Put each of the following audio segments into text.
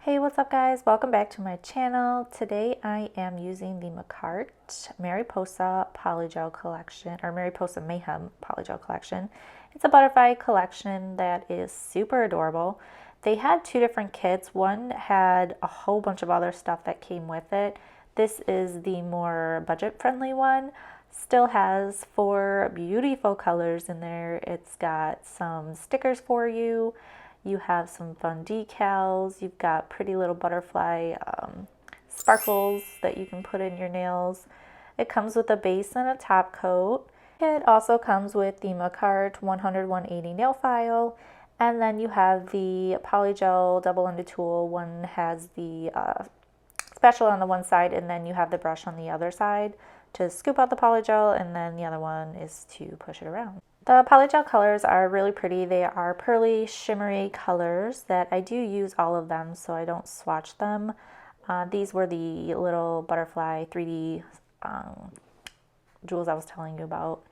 Hey, what's up guys? Welcome back to my channel. Today I am using the Makartt Mariposa Polygel collection, or Mariposa Mayhem Polygel collection. It's a butterfly collection that is super adorable. They had two different kits. One had a whole bunch of other stuff that came with it. This is the more budget-friendly one. Still has 4 beautiful colors in there. It's got some stickers for you. You have some fun decals. You've got pretty little butterfly sparkles that you can put in your nails. It comes with a base and a top coat. It also comes with the Makartt 100-180 nail file. And then you have the Polygel double-ended tool. One has the spatula on the one side, and then you have the brush on the other side to scoop out the polygel, and then the other one is to push it around. The polygel colors are really pretty. They are pearly, shimmery colors that I do use all of them, so I don't swatch them. These were the little butterfly 3D jewels I was telling you about.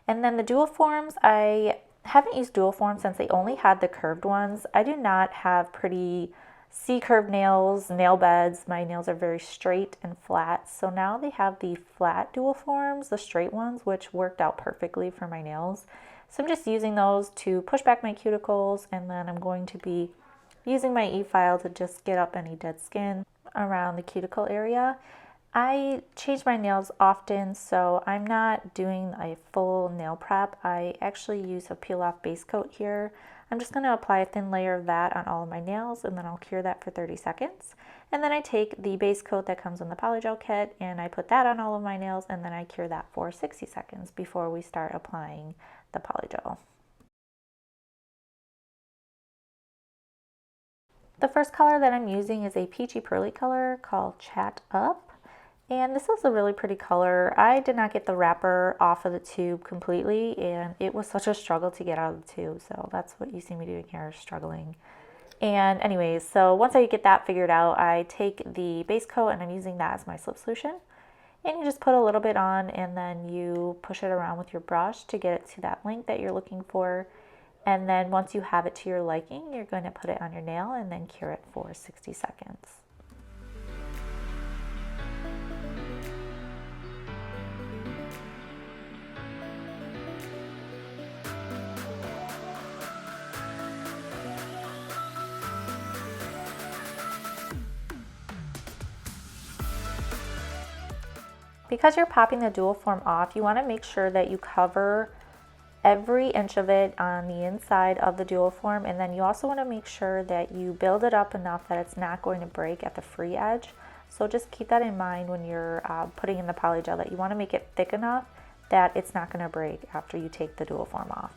And then the dual forms, I haven't used dual forms since they only had the curved ones. I do not have pretty C-curved nails, nail beds. My nails are very straight and flat. So now they have the flat dual forms, the straight ones, which worked out perfectly for my nails. So I'm just using those to push back my cuticles, and then I'm going to be using my e-file to just get up any dead skin around the cuticle area. I change my nails often, so I'm not doing a full nail prep. I actually use a peel-off base coat here. I'm just going to apply a thin layer of that on all of my nails, and then I'll cure that for 30 seconds. And then I take the base coat that comes in the polygel kit, and I put that on all of my nails, and then I cure that for 60 seconds before we start applying the polygel. The first color that I'm using is a peachy pearly color called Chat Up. And this is a really pretty color. I did not get the wrapper off of the tube completely, and it was such a struggle to get out of the tube. So that's what you see me doing here, struggling. And anyways, so once I get that figured out, I take the base coat and I'm using that as my slip solution. And you just put a little bit on, and then you push it around with your brush to get it to that length that you're looking for. And then once you have it to your liking, you're going to put it on your nail and then cure it for 60 seconds. Because you're popping the dual form off, you want to make sure that you cover every inch of it on the inside of the dual form, and then you also want to make sure that you build it up enough that it's not going to break at the free edge. So just keep that in mind when you're putting in the polygel, that you want to make it thick enough that it's not going to break after you take the dual form off.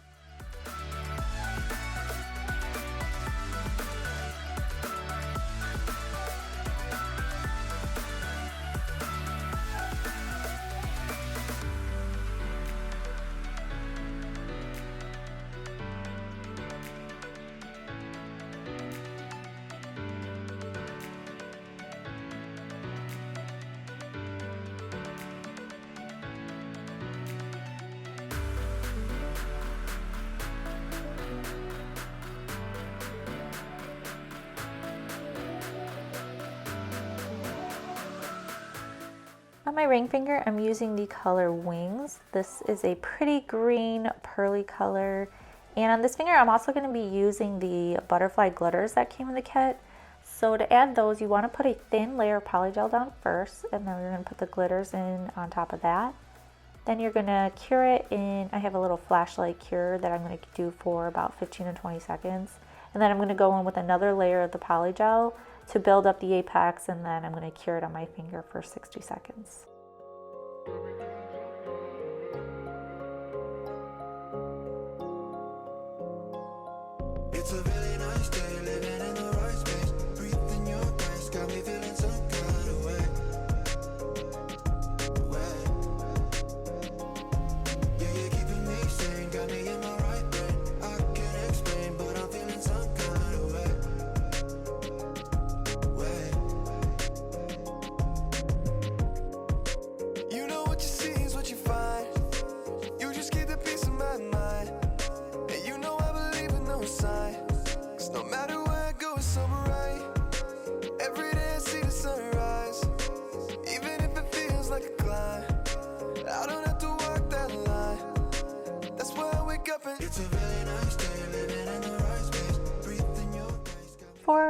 On my ring finger, I'm using the color Wings. This is a pretty green, pearly color. And on this finger, I'm also going to be using the butterfly glitters that came in the kit. So to add those, you want to put a thin layer of polygel down first, and then we're going to put the glitters in on top of that. Then you're going to cure it in, I have a little flashlight cure that I'm going to do for about 15 to 20 seconds. And then I'm going to go in with another layer of the polygel to build up the apex, and then I'm going to cure it on my finger for 60 seconds. It's a really nice day, living in the right space, breathing your grace, got me feeling some kind of way. Yeah, you're keeping me sane, got me in my right brain. I can't explain, but I'm feeling some kind of way. You know what you see is what you find. You just keep the peace of my mind. And you know I believe in those signs.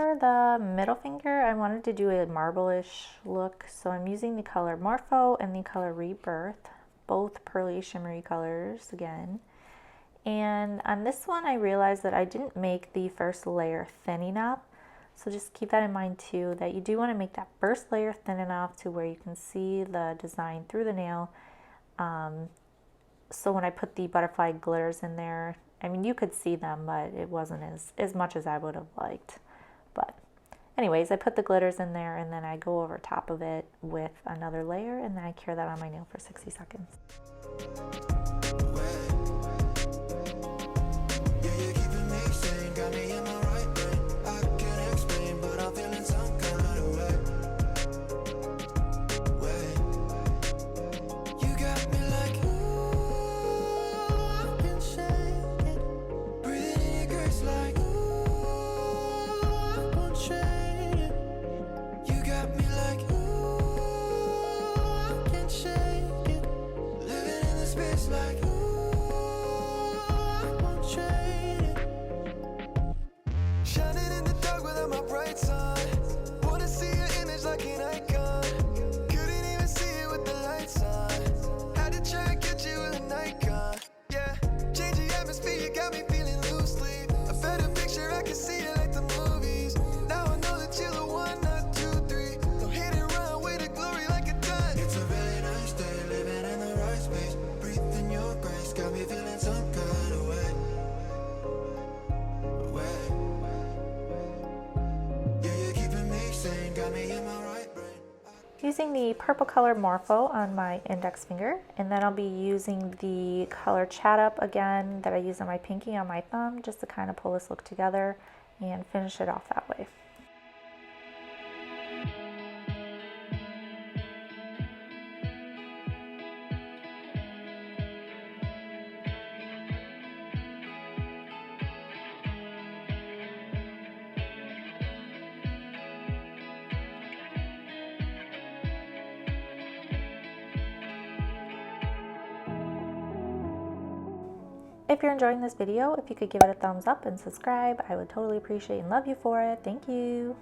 for the middle finger, I wanted to do a marble-ish look, so I'm using the color Morpho and the color Rebirth, both pearly shimmery colors again. And on this one, I realized that I didn't make the first layer thin enough, so just keep that in mind too, that you do want to make that first layer thin enough to where you can see the design through the nail. So when I put the butterfly glitters in there, I mean, you could see them, but it wasn't as much as I would have liked. But anyways, I put the glitters in there, and then I go over top of it with another layer, and then I cure that on my nail for 60 seconds. Using the purple color Morpho on my index finger, and then I'll be using the color Chat Up again that I use on my pinky on my thumb, just to kind of pull this look together and finish it off that way. If you're enjoying this video, if you could give it a thumbs up and subscribe, I would totally appreciate and love you for it. Thank you.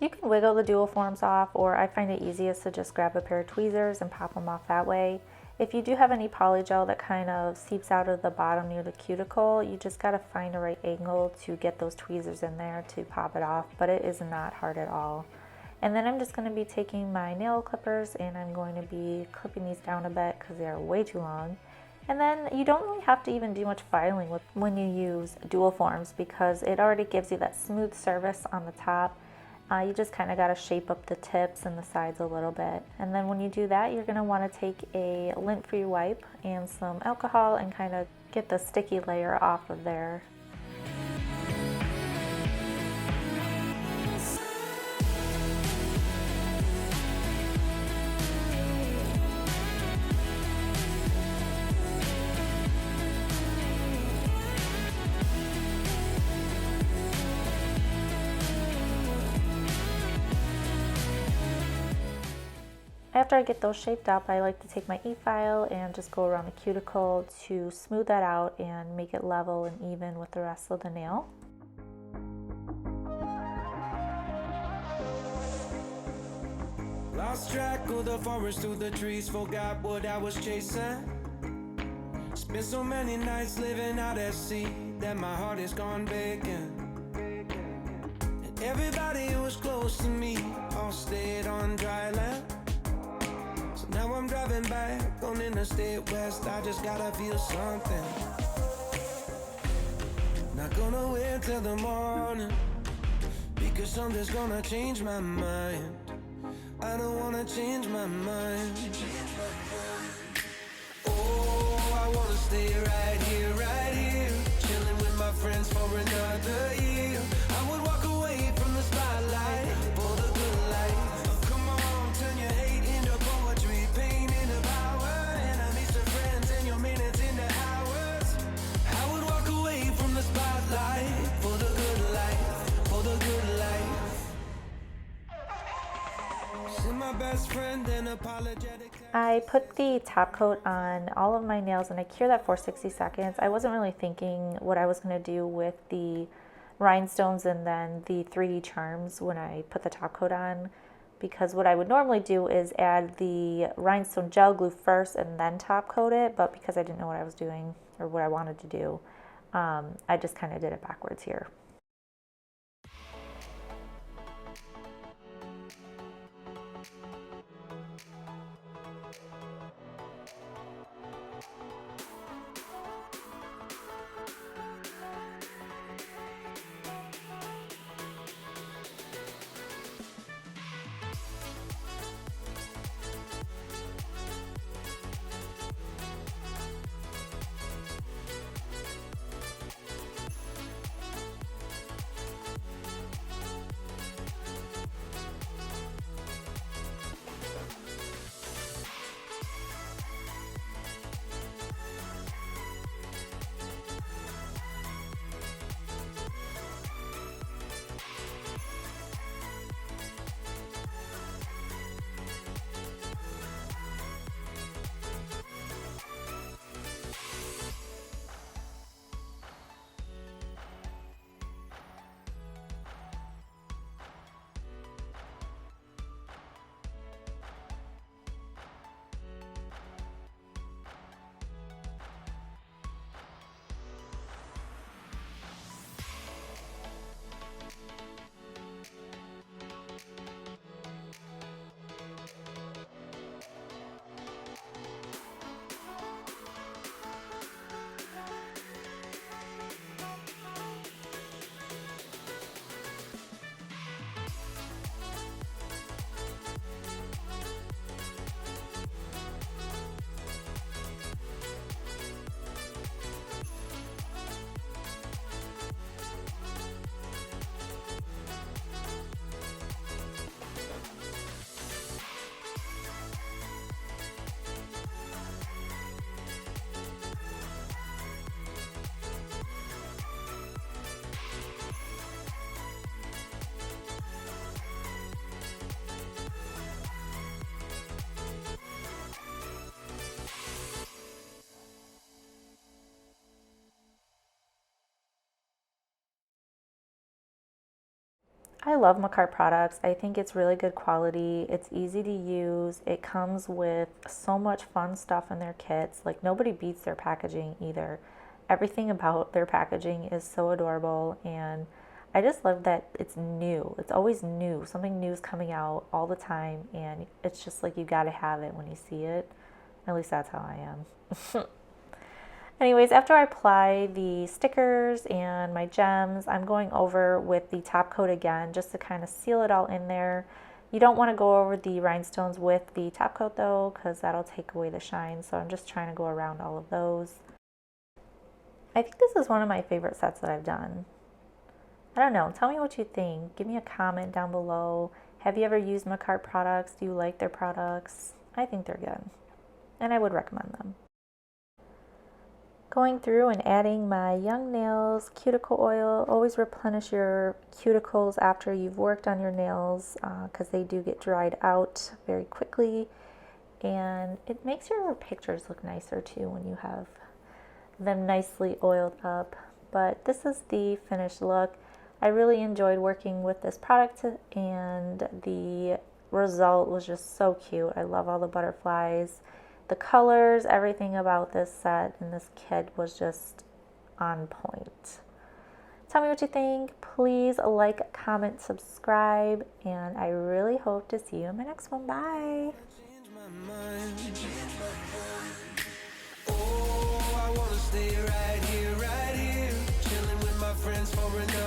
You can wiggle the dual forms off, or I find it easiest to just grab a pair of tweezers and pop them off that way. If you do have any polygel that kind of seeps out of the bottom near the cuticle, you just gotta find the right angle to get those tweezers in there to pop it off, but it is not hard at all. And then I'm just gonna be taking my nail clippers and I'm going to be clipping these down a bit because they are way too long. And then you don't really have to even do much filing when you use dual forms, because it already gives you that smooth surface on the top. You just kind of got to shape up the tips and the sides a little bit. And then when you do that, you're going to want to take a lint-free wipe and some alcohol and kind of get the sticky layer off of there. After I get those shaped up, I like to take my e-file and just go around the cuticle to smooth that out and make it level and even with the rest of the nail. Lost track of the forest through the trees, forgot what I was chasing. Spent so many nights living out at sea that my heart is gone vacant. And everybody who was close to me all stayed on dry land. So now I'm driving back on Interstate West, I just gotta feel something. not gonna wait till the morning, because something's gonna change my mind. I don't wanna change my mind. Oh, I wanna stay right here, chilling with my friends for another year. I would walk away from the spotlight for the good life. Oh, come on, turn your hate into poetry, pain into power, enemies to friends, and your minutes into hours. I would walk away from the spotlight for the good life, for the good life. See my best friend and apologetic. I put the top coat on all of my nails and I cured that for 60 seconds. I wasn't really thinking what I was going to do with the rhinestones and then the 3D charms when I put the top coat on, because what I would normally do is add the rhinestone gel glue first and then top coat it, but because I didn't know what I was doing or what I wanted to do, I just kind of did it backwards here. I love Makartt products. I think it's really good quality. It's easy to use. It comes with so much fun stuff in their kits. Like, nobody beats their packaging either. Everything about their packaging is so adorable, and I just love that it's new. It's always new. Something new is coming out all the time, and it's just like you gotta have it when you see it. At least that's how I am. Anyways, after I apply the stickers and my gems, I'm going over with the top coat again just to kind of seal it all in there. You don't want to go over the rhinestones with the top coat though, because that'll take away the shine. So I'm just trying to go around all of those. I think this is one of my favorite sets that I've done. I don't know. Tell me what you think. Give me a comment down below. Have you ever used Makartt products? Do you like their products? I think they're good, and I would recommend them. Going through and adding my Young Nails cuticle oil. Always replenish your cuticles after you've worked on your nails because they do get dried out very quickly, and it makes your pictures look nicer too when you have them nicely oiled up. But this is the finished look. I really enjoyed working with this product, and the result was just so cute. I love all the butterflies. The colors, everything about this set and this kit was just on point. Tell me what you think. Please like, comment, subscribe, and I really hope to see you in my next one. Bye. Oh, I wanna stay right here, chilling with my friends. for another